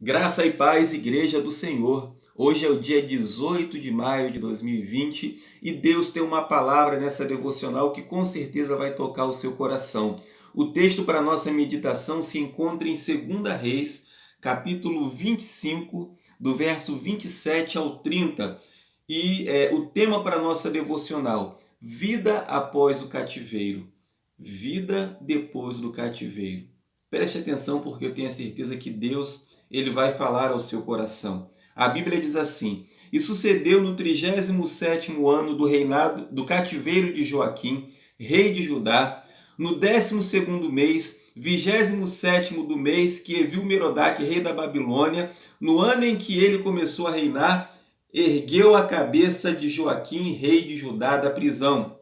Graça e paz, Igreja do Senhor. Hoje é o dia 18 de maio de 2020 e Deus tem uma palavra nessa devocional que com certeza vai tocar o seu coração. O texto para a nossa meditação se encontra em 2 Reis, capítulo 25, do verso 27 ao 30. O tema para a nossa devocional: vida após o cativeiro. Vida depois do cativeiro. Preste atenção porque eu tenho a certeza que Deus ele vai falar ao seu coração. A Bíblia diz assim: E sucedeu no 37º ano do reinado do cativeiro de Joaquim, rei de Judá, no 12º mês, 27º do mês, que Evil-Merodach, rei da Babilônia, no ano em que ele começou a reinar, ergueu a cabeça de Joaquim, rei de Judá, da prisão.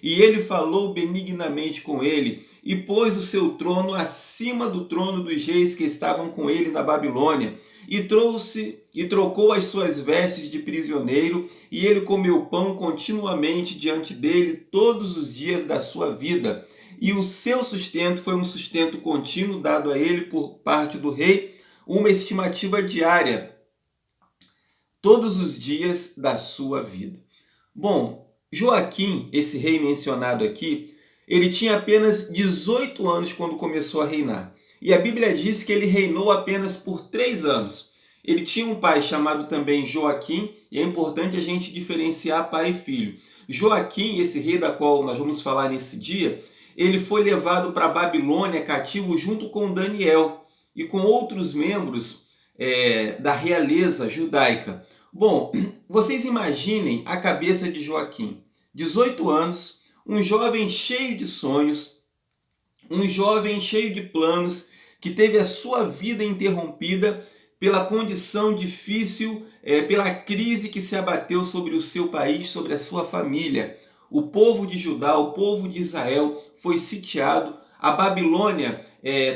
E ele falou benignamente com ele, e pôs o seu trono acima do trono dos reis que estavam com ele na Babilônia, e trocou as suas vestes de prisioneiro, e ele comeu pão continuamente diante dele todos os dias da sua vida. E o seu sustento foi um sustento contínuo dado a ele por parte do rei, uma estimativa diária, todos os dias da sua vida. Bom, Joaquim, esse rei mencionado aqui, ele tinha apenas 18 anos quando começou a reinar. E a Bíblia diz que ele reinou apenas por 3 anos. Ele tinha um pai chamado também Joaquim, e é importante a gente diferenciar pai e filho. Joaquim, esse rei da qual nós vamos falar nesse dia, ele foi levado para a Babilônia cativo junto com Daniel e com outros membros da realeza judaica. Bom, vocês imaginem a cabeça de Joaquim. 18 anos, um jovem cheio de sonhos, um jovem cheio de planos, que teve a sua vida interrompida pela condição difícil, pela crise que se abateu sobre o seu país, sobre a sua família. O povo de Judá, o povo de Israel foi sitiado, a Babilônia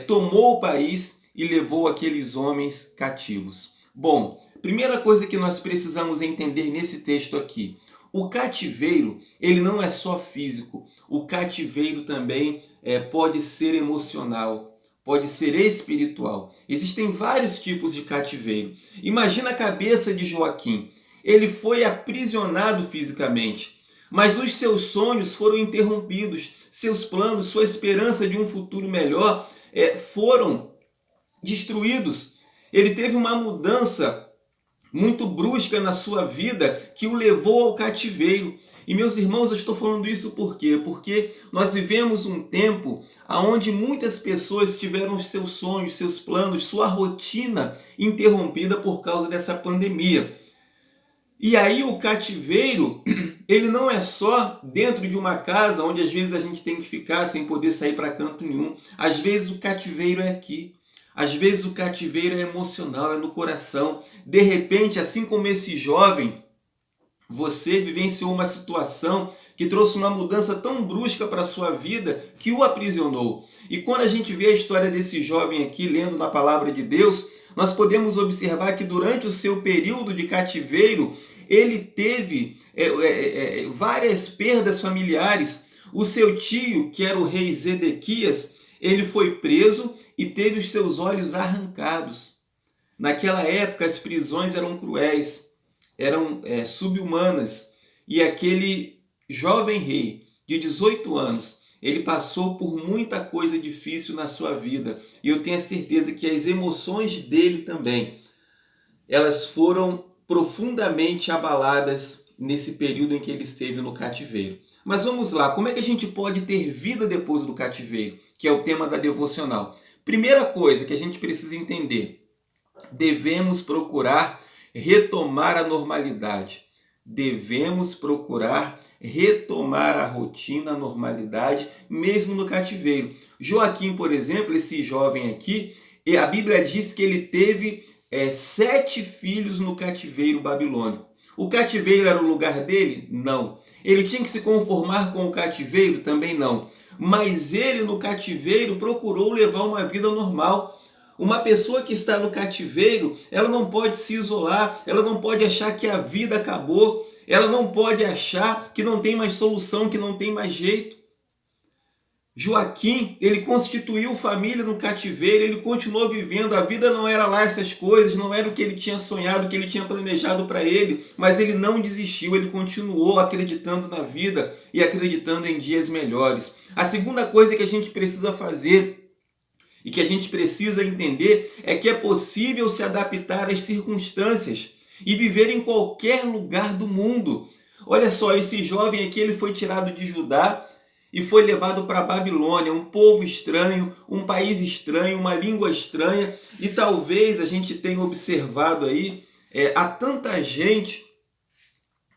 tomou o país e levou aqueles homens cativos. Bom, primeira coisa que nós precisamos entender nesse texto aqui: o cativeiro, ele não é só físico, o cativeiro também pode ser emocional, pode ser espiritual. Existem vários tipos de cativeiro. Imagina a cabeça de Joaquim. Ele foi aprisionado fisicamente, mas os seus sonhos foram interrompidos, seus planos, sua esperança de um futuro melhor foram destruídos. Ele teve uma mudança muito brusca na sua vida que o levou ao cativeiro. E meus irmãos, eu estou falando isso por quê? Porque nós vivemos um tempo onde muitas pessoas tiveram os seus sonhos, seus planos, sua rotina interrompida por causa dessa pandemia. E aí o cativeiro, ele não é só dentro de uma casa onde às vezes a gente tem que ficar sem poder sair para canto nenhum. Às vezes o cativeiro é aqui. Às vezes o cativeiro é emocional, é no coração. De repente, assim como esse jovem, você vivenciou uma situação que trouxe uma mudança tão brusca para a sua vida que o aprisionou. E quando a gente vê a história desse jovem aqui, lendo na palavra de Deus, nós podemos observar que durante o seu período de cativeiro, ele teve várias perdas familiares. O seu tio, que era o rei Zedequias, ele foi preso e teve os seus olhos arrancados. Naquela época, as prisões eram cruéis, eram sub-humanas. E aquele jovem rei de 18 anos, ele passou por muita coisa difícil na sua vida. E eu tenho a certeza que as emoções dele também, elas foram profundamente abaladas nesse período em que ele esteve no cativeiro. Mas vamos lá, como é que a gente pode ter vida depois do cativeiro? Que é o tema da devocional. Primeira coisa que a gente precisa entender: devemos procurar retomar a normalidade. Devemos procurar retomar a rotina, a normalidade, mesmo no cativeiro. Joaquim, por exemplo, esse jovem aqui, a Bíblia diz que ele teve 7 filhos no cativeiro babilônico. O cativeiro era o lugar dele? Não. Ele tinha que se conformar com o cativeiro? Também não. Mas ele no cativeiro procurou levar uma vida normal. Uma pessoa que está no cativeiro, ela não pode se isolar, ela não pode achar que a vida acabou, ela não pode achar que não tem mais solução, que não tem mais jeito. Joaquim, ele constituiu família no cativeiro, ele continuou vivendo, a vida não era lá essas coisas, não era o que ele tinha sonhado, o que ele tinha planejado para ele, mas ele não desistiu, ele continuou acreditando na vida e acreditando em dias melhores. A segunda coisa que a gente precisa fazer e que a gente precisa entender é que é possível se adaptar às circunstâncias e viver em qualquer lugar do mundo. Olha só, esse jovem aqui, ele foi tirado de Judá e foi levado para a Babilônia, um povo estranho, um país estranho, uma língua estranha. E talvez a gente tenha observado aí, há tanta gente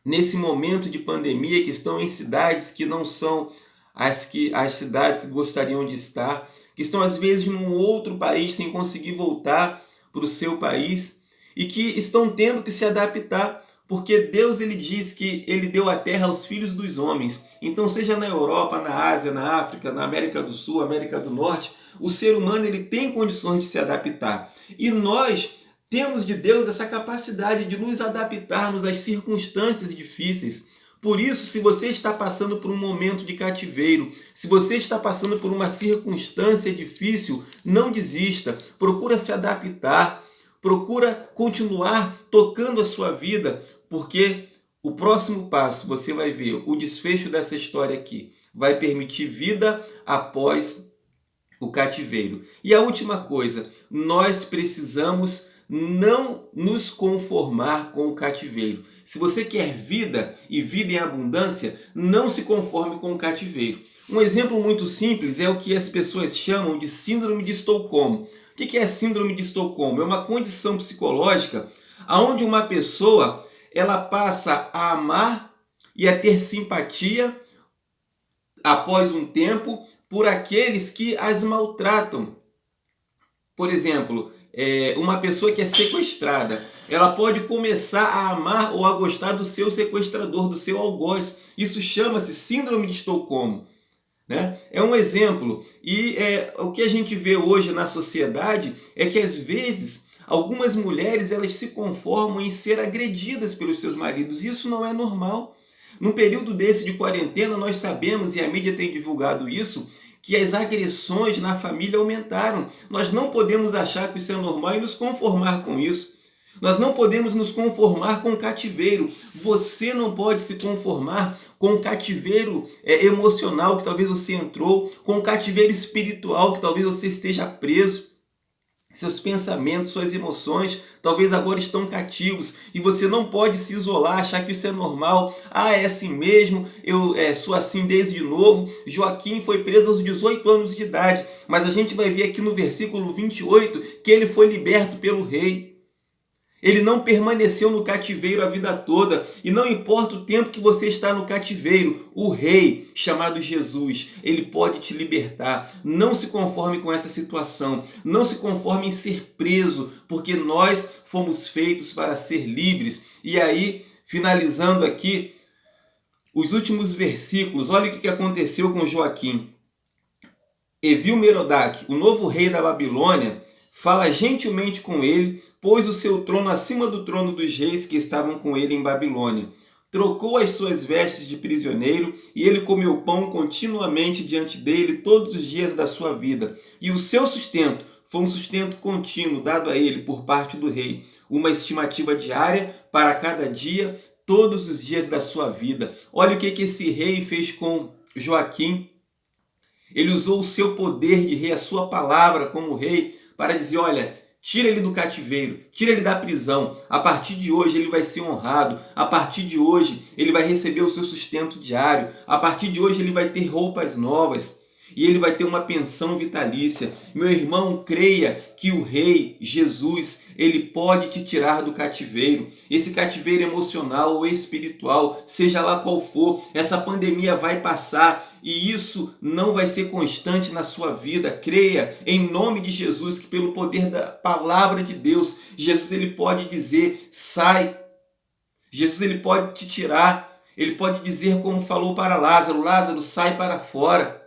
nesse momento de pandemia que estão em cidades que não são as que as cidades gostariam de estar, que estão às vezes num outro país sem conseguir voltar para o seu país e que estão tendo que se adaptar, porque Deus, ele diz que ele deu a terra aos filhos dos homens. Então, seja na Europa, na Ásia, na África, na América do Sul, América do Norte, o ser humano, ele tem condições de se adaptar. E nós temos de Deus essa capacidade de nos adaptarmos às circunstâncias difíceis. Por isso, se você está passando por um momento de cativeiro, se você está passando por uma circunstância difícil, não desista, procura se adaptar, procura continuar tocando a sua vida, porque o próximo passo, você vai ver o desfecho dessa história aqui, vai permitir vida após o cativeiro. E a última coisa, nós precisamos não nos conformar com o cativeiro. Se você quer vida e vida em abundância, não se conforme com o cativeiro. Um exemplo muito simples é o que as pessoas chamam de síndrome de Estocolmo. O que é síndrome de Estocolmo? É uma condição psicológica onde uma pessoa ela passa a amar e a ter simpatia após um tempo por aqueles que as maltratam. Por exemplo, uma pessoa que é sequestrada, ela pode começar a amar ou a gostar do seu sequestrador, do seu algoz. Isso chama-se síndrome de Estocolmo. Né? É um exemplo. E o que a gente vê hoje na sociedade é que às vezes algumas mulheres elas se conformam em ser agredidas pelos seus maridos. Isso não é normal. Num período desse de quarentena, nós sabemos, e a mídia tem divulgado isso, que as agressões na família aumentaram. Nós não podemos achar que isso é normal e nos conformar com isso. Nós não podemos nos conformar com o cativeiro. Você não pode se conformar com o cativeiro emocional que talvez você entrou, com o cativeiro espiritual que talvez você esteja preso. Seus pensamentos, suas emoções, talvez agora estão cativos e você não pode se isolar, achar que isso é normal. Ah, é assim mesmo, eu sou assim desde novo. Joaquim foi preso aos 18 anos de idade, mas a gente vai ver aqui no versículo 28 que ele foi liberto pelo rei. Ele não permaneceu no cativeiro a vida toda. E não importa o tempo que você está no cativeiro, o rei, chamado Jesus, ele pode te libertar. Não se conforme com essa situação. Não se conforme em ser preso, porque nós fomos feitos para ser livres. E aí, finalizando aqui, os últimos versículos, olha o que aconteceu com Joaquim. Evil-Merodach, o novo rei da Babilônia, fala gentilmente com ele, pôs o seu trono acima do trono dos reis que estavam com ele em Babilônia. Trocou as suas vestes de prisioneiro e ele comeu pão continuamente diante dele todos os dias da sua vida. E o seu sustento foi um sustento contínuo dado a ele por parte do rei, uma estimativa diária para cada dia, todos os dias da sua vida. Olha o que esse rei fez com Joaquim. Ele usou o seu poder de rei, a sua palavra como rei, para dizer, olha, tira ele do cativeiro, tira ele da prisão. A partir de hoje ele vai ser honrado. A partir de hoje ele vai receber o seu sustento diário. A partir de hoje ele vai ter roupas novas. E ele vai ter uma pensão vitalícia. Meu irmão, creia que o Rei Jesus, ele pode te tirar do cativeiro. Esse cativeiro emocional ou espiritual, seja lá qual for, essa pandemia vai passar e isso não vai ser constante na sua vida. Creia em nome de Jesus que pelo poder da palavra de Deus, Jesus ele pode dizer, sai. Jesus ele pode te tirar. Ele pode dizer como falou para Lázaro, Lázaro, sai para fora.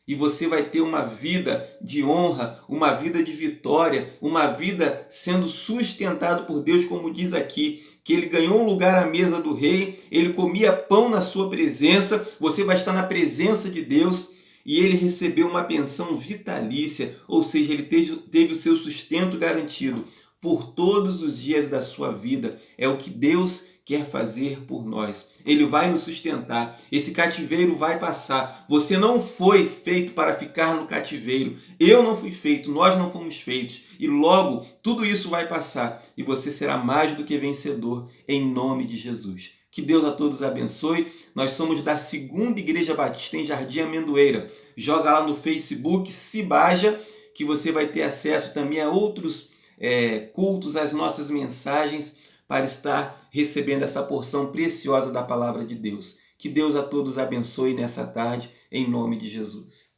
E você vai ter uma vida de honra, uma vida de vitória, uma vida sendo sustentado por Deus, como diz aqui, que ele ganhou um lugar à mesa do rei, ele comia pão na sua presença, você vai estar na presença de Deus, e ele recebeu uma pensão vitalícia, ou seja, ele teve o seu sustento garantido por todos os dias da sua vida. É o que Deus quer fazer por nós. Ele vai nos sustentar. Esse cativeiro vai passar. Você não foi feito para ficar no cativeiro. Eu não fui feito, nós não fomos feitos. E logo tudo isso vai passar e você será mais do que vencedor em nome de Jesus. Que Deus a todos abençoe. Nós somos da Segunda Igreja Batista em Jardim Amendoeira. Joga lá no Facebook Cibaja, que você vai ter acesso também a outros cultos, às nossas mensagens, para estar recebendo essa porção preciosa da palavra de Deus. Que Deus a todos abençoe nessa tarde, em nome de Jesus.